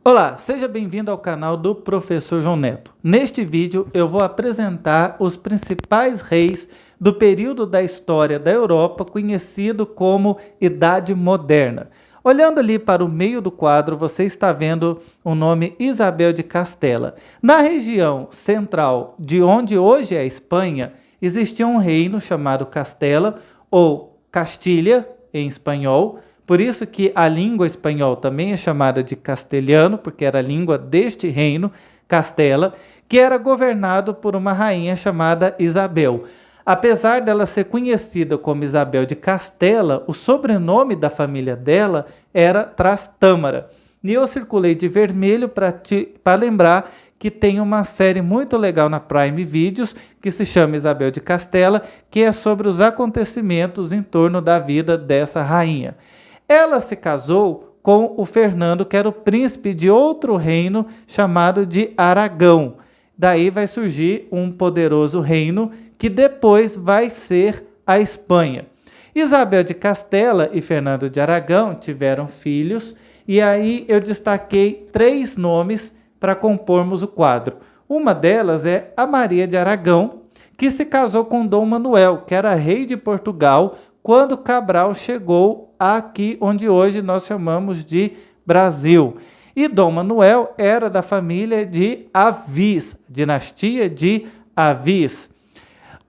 Olá, seja bem-vindo ao canal do Professor João Neto. Neste vídeo eu vou apresentar os principais reis do período da história da Europa conhecido como Idade Moderna. Olhando ali para o meio do quadro, você está vendo o nome Isabel de Castela. Na região central de onde hoje é a Espanha, existia um reino chamado Castela ou Castilha em espanhol. Por isso que a língua espanhol também é chamada de castelhano, porque era a língua deste reino, Castela, que era governado por uma rainha chamada Isabel. Apesar dela ser conhecida como Isabel de Castela, o sobrenome da família dela era Trastâmara. E eu circulei de vermelho para lembrar que tem uma série muito legal na Prime Videos, que se chama Isabel de Castela, que é sobre os acontecimentos em torno da vida dessa rainha. Ela se casou com o Fernando, que era o príncipe de outro reino chamado de Aragão. Daí vai surgir um poderoso reino que depois vai ser a Espanha. Isabel de Castela e Fernando de Aragão tiveram filhos, e aí eu destaquei 3 nomes para compormos o quadro. Uma delas é a Maria de Aragão, que se casou com Dom Manuel, que era rei de Portugal, quando Cabral chegou aqui onde hoje nós chamamos de Brasil. E Dom Manuel era da família de Avis, dinastia de Avis.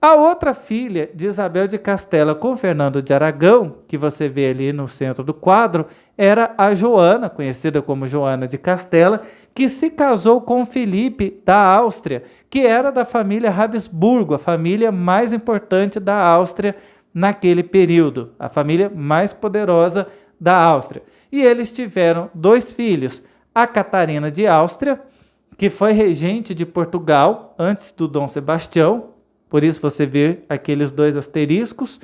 A outra filha de Isabel de Castela com Fernando de Aragão, que você vê ali no centro do quadro, era a Joana, conhecida como Joana de Castela, que se casou com Filipe da Áustria, que era da família Habsburgo, a família mais importante da Áustria naquele período, a família mais poderosa da Áustria. E eles tiveram 2 filhos, a Catarina de Áustria, que foi regente de Portugal antes do Dom Sebastião, por isso você vê aqueles 2 asteriscos,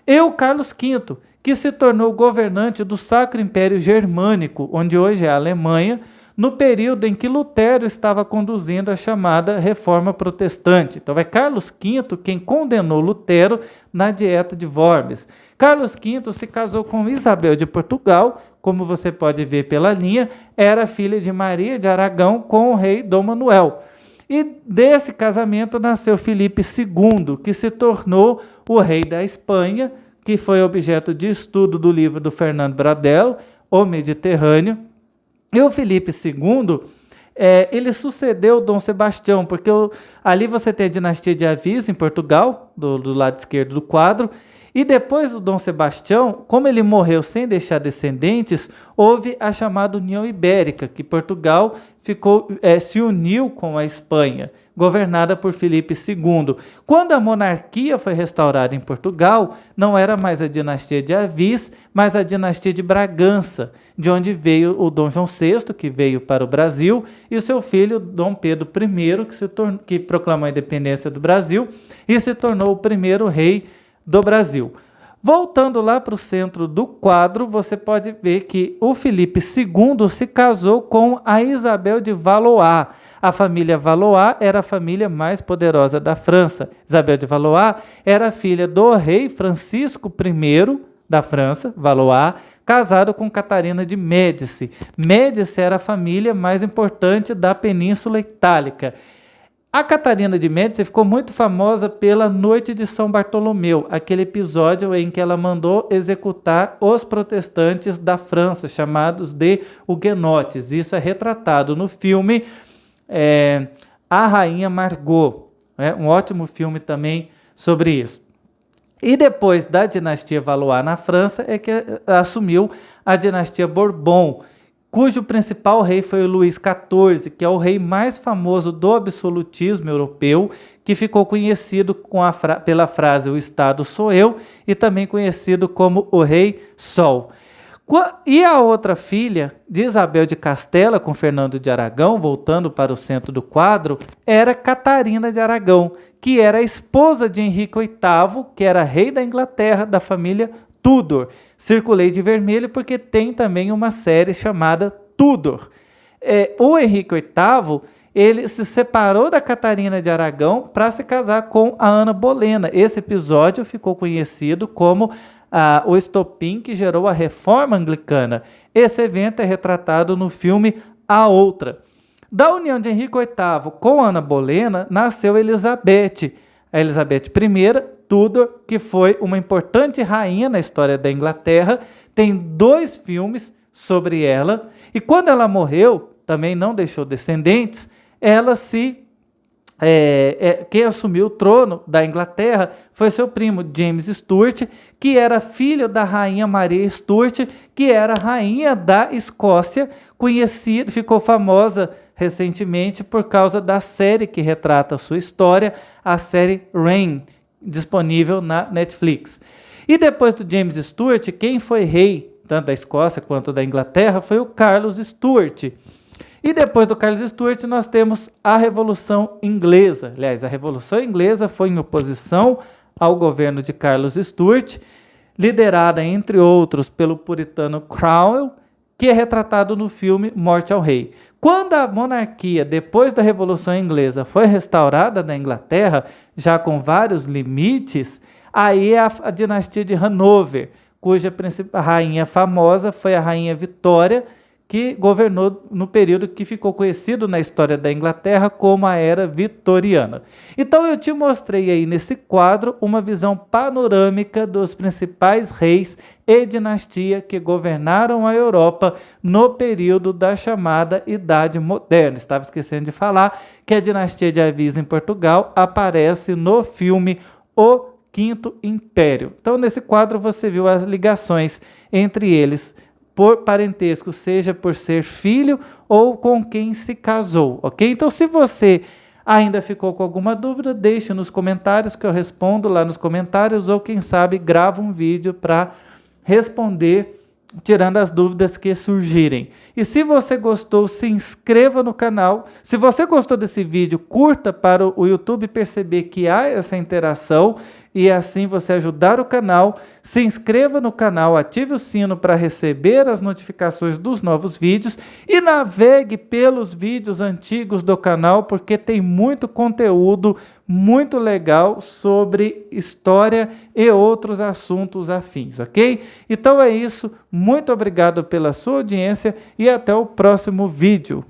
e o Carlos V, que se tornou governante do Sacro Império Germânico, onde hoje é a Alemanha, no período em que Lutero estava conduzindo a chamada Reforma Protestante. Então é Carlos V quem condenou Lutero na Dieta de Worms. Carlos V se casou com Isabel de Portugal, como você pode ver pela linha, era filha de Maria de Aragão com o rei Dom Manuel. E desse casamento nasceu Filipe II, que se tornou o rei da Espanha, que foi objeto de estudo do livro do Fernando Bradel, O Mediterrâneo. E o Filipe II, ele sucedeu Dom Sebastião, porque ali você tem a dinastia de Avis, em Portugal, do lado esquerdo do quadro, e depois do Dom Sebastião, como ele morreu sem deixar descendentes, houve a chamada União Ibérica, que Portugal se uniu com a Espanha, governada por Filipe II. Quando a monarquia foi restaurada em Portugal, não era mais a dinastia de Avis, mas a dinastia de Bragança, de onde veio o Dom João VI, que veio para o Brasil, e seu filho Dom Pedro I, que proclamou a independência do Brasil e se tornou o primeiro rei do Brasil. Voltando lá para o centro do quadro, você pode ver que o Filipe II se casou com a Isabel de Valois. A família Valois era a família mais poderosa da França. Isabel de Valois era filha do rei Francisco I da França, Valois, casado com Catarina de Médici. Médici era a família mais importante da Península Itálica. A Catarina de Médici ficou muito famosa pela Noite de São Bartolomeu, aquele episódio em que ela mandou executar os protestantes da França, chamados de huguenotes. Isso é retratado no filme A Rainha Margot, um ótimo filme também sobre isso. E depois da dinastia Valois na França é que assumiu a dinastia Bourbon, cujo principal rei foi o Luís XIV, que é o rei mais famoso do absolutismo europeu, que ficou conhecido pela frase "o Estado sou eu", e também conhecido como o Rei Sol. E a outra filha de Isabel de Castela com Fernando de Aragão, voltando para o centro do quadro, era Catarina de Aragão, que era a esposa de Henrique VIII, que era rei da Inglaterra, da família Tudor. Circulei de vermelho porque tem também uma série chamada Tudor. O Henrique VIII, ele se separou da Catarina de Aragão para se casar com a Ana Bolena. Esse episódio ficou conhecido como o estopim que gerou a Reforma Anglicana. Esse evento é retratado no filme a outra. Da união de Henrique VIII com Ana Bolena, nasceu Elizabeth, a Elizabeth I Tudor, que foi uma importante rainha na história da Inglaterra. Tem 2 filmes sobre ela, e quando ela morreu, também não deixou descendentes, ela quem assumiu o trono da Inglaterra foi seu primo James Stuart, que era filho da rainha Maria Stuart, que era rainha da Escócia, conhecida, ficou famosa recentemente por causa da série que retrata a sua história, a série Reign, disponível na Netflix. E depois do James Stuart, quem foi rei tanto da Escócia quanto da Inglaterra foi o Carlos Stuart. E depois do Carlos Stuart nós temos a Revolução Inglesa. Aliás, a Revolução Inglesa foi em oposição ao governo de Carlos Stuart, liderada, entre outros, pelo puritano Cromwell, que é retratado no filme Morte ao Rei. Quando a monarquia, depois da Revolução Inglesa, foi restaurada na Inglaterra, já com vários limites, aí é a dinastia de Hanover, cuja rainha famosa foi a rainha Vitória, que governou no período que ficou conhecido na história da Inglaterra como a Era Vitoriana. Então eu te mostrei aí nesse quadro uma visão panorâmica dos principais reis e dinastia que governaram a Europa no período da chamada Idade Moderna. Estava esquecendo de falar que a dinastia de Avís em Portugal aparece no filme O Quinto Império. Então nesse quadro você viu as ligações entre eles, por parentesco, seja por ser filho ou com quem se casou, ok? Então, se você ainda ficou com alguma dúvida, deixe nos comentários que eu respondo lá nos comentários, ou quem sabe gravo um vídeo para responder, tirando as dúvidas que surgirem. E se você gostou, se inscreva no canal. Se você gostou desse vídeo, curta para o YouTube perceber que há essa interação e assim você ajudar o canal. Se inscreva no canal, ative o sino para receber as notificações dos novos vídeos e navegue pelos vídeos antigos do canal, porque tem muito conteúdo muito legal sobre história e outros assuntos afins, ok? Então é isso, muito obrigado pela sua audiência e até o próximo vídeo.